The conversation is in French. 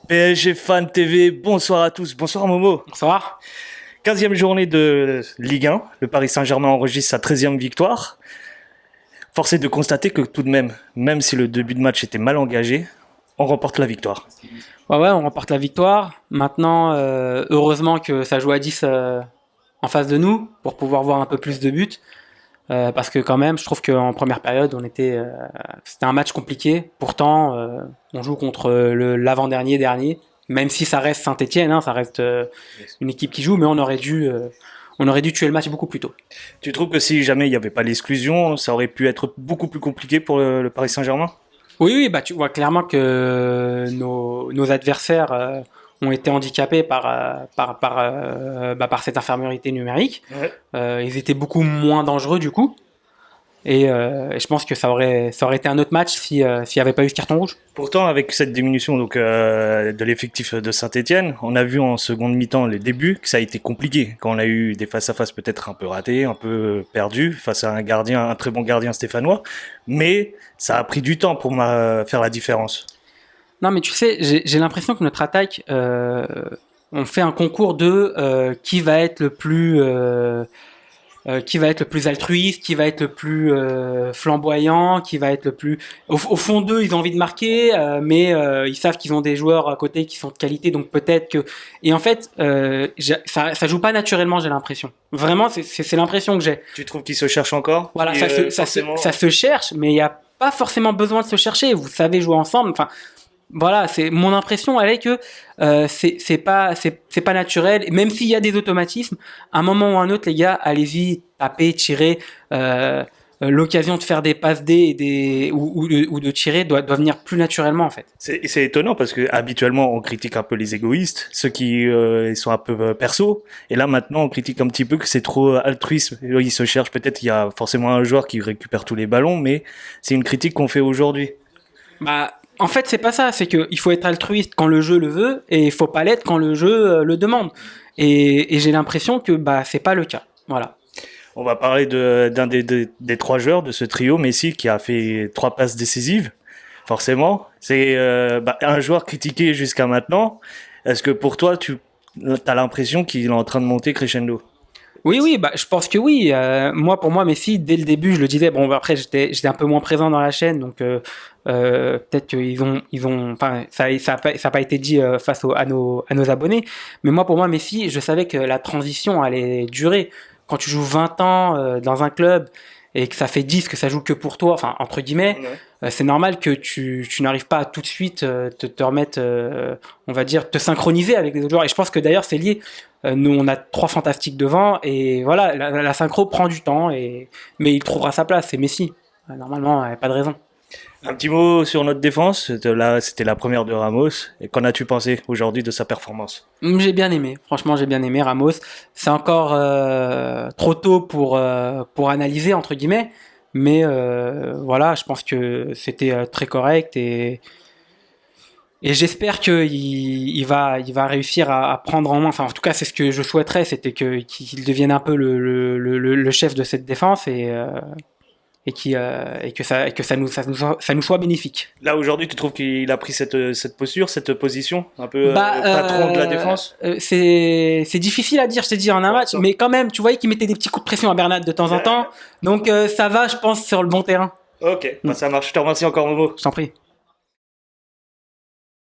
PSG Fan TV, bonsoir à tous, bonsoir Momo. Bonsoir. 15e journée de Ligue 1, le Paris Saint-Germain enregistre sa 13e victoire. Force est de constater que tout de même, même si le début de match était mal engagé, on remporte la victoire. Ouais, on remporte la victoire. Maintenant, heureusement que ça joue à 10 en face de nous pour pouvoir voir un peu plus de buts. Parce que quand même, je trouve qu'en première période, c'était un match compliqué. Pourtant, on joue contre l'avant-dernier. Même si ça reste Saint-Etienne, ça reste une équipe qui joue, mais on aurait dû tuer le match beaucoup plus tôt. Tu trouves que si jamais il n'y avait pas l'exclusion, ça aurait pu être beaucoup plus compliqué pour le Paris Saint-Germain? Oui, bah tu vois clairement que nos adversaires ont été handicapés par cette infériorité numérique. Ouais. Ils étaient beaucoup moins dangereux du coup. Et je pense que ça aurait été un autre match s'il n'y avait pas eu ce carton rouge. Pourtant, avec cette diminution de l'effectif de Saint-Etienne, on a vu en seconde mi-temps les débuts que ça a été compliqué. Quand on a eu des face-à-face peut-être un peu ratés, un peu perdus, face à un très bon gardien stéphanois. Mais ça a pris du temps pour faire la différence. Non, mais tu sais, j'ai l'impression que notre attaque, on fait un concours de qui va être le plus altruiste, qui va être le plus flamboyant, qui va être le plus... Au fond d'eux, ils ont envie de marquer, mais ils savent qu'ils ont des joueurs à côté qui sont de qualité, donc peut-être que... Et en fait, ça joue pas naturellement, j'ai l'impression. Vraiment, c'est l'impression que j'ai. Tu trouves qu'ils se cherchent encore? Voilà, Et, ça se cherche, mais il n'y a pas forcément besoin de se chercher. Vous savez jouer ensemble, enfin... Voilà, c'est mon impression, elle est que c'est pas naturel. Même s'il y a des automatismes, à un moment ou à un autre, les gars, allez-y, tapez, tirez. L'occasion de faire des passes D ou de tirer doit venir plus naturellement en fait. C'est étonnant parce que habituellement on critique un peu les égoïstes, ceux qui ils sont un peu perso, et là maintenant on critique un petit peu que c'est trop altruisme. Ils se cherchent, peut-être il y a forcément un joueur qui récupère tous les ballons, mais c'est une critique qu'on fait aujourd'hui. Bah, en fait, c'est pas ça. C'est qu'il faut être altruiste quand le jeu le veut et il faut pas l'être quand le jeu le demande. Et j'ai l'impression que c'est pas le cas. Voilà. On va parler d'un des trois joueurs de ce trio, Messi, qui a fait 3 passes décisives. Forcément, c'est un joueur critiqué jusqu'à maintenant. Est-ce que pour toi, tu as l'impression qu'il est en train de monter crescendo? Oui, je pense que oui. Pour moi, Messi, dès le début, je le disais. Bon, après, j'étais un peu moins présent dans la chaîne, donc peut-être qu'ils enfin, ça a pas été dit à nos abonnés. Mais pour moi, Messi, je savais que la transition allait durer. Quand tu joues 20 ans dans un club et que ça fait 10 que ça joue que pour toi, enfin entre guillemets, c'est normal que tu n'arrives pas à tout de suite te remettre, on va dire, te synchroniser avec les autres joueurs. Et je pense que d'ailleurs c'est lié. Nous on a 3 fantastiques devant et voilà, la synchro prend du temps, mais il trouvera sa place, c'est Messi. Normalement, il n'y a pas de raison. Un petit mot sur notre défense. C'était la première de Ramos. Et qu'en as-tu pensé aujourd'hui de sa performance? J'ai bien aimé, franchement j'ai bien aimé Ramos. C'est encore trop tôt pour analyser entre guillemets, mais voilà, je pense que c'était très correct et j'espère qu'il va réussir à prendre en main. Enfin, en tout cas, c'est ce que je souhaiterais, c'était qu'il devienne un peu le chef de cette défense et que ça nous soit bénéfique. Là, aujourd'hui, tu trouves qu'il a pris cette posture, cette position, un peu patron de la défense? C'est difficile à dire, je t'ai dit, en un match, mais quand même, tu voyais qu'il mettait des petits coups de pression à Bernat de temps en temps. Donc ça va, je pense, sur le bon terrain. Ok, ça marche. Je te remercie encore, Momo. Je t'en prie.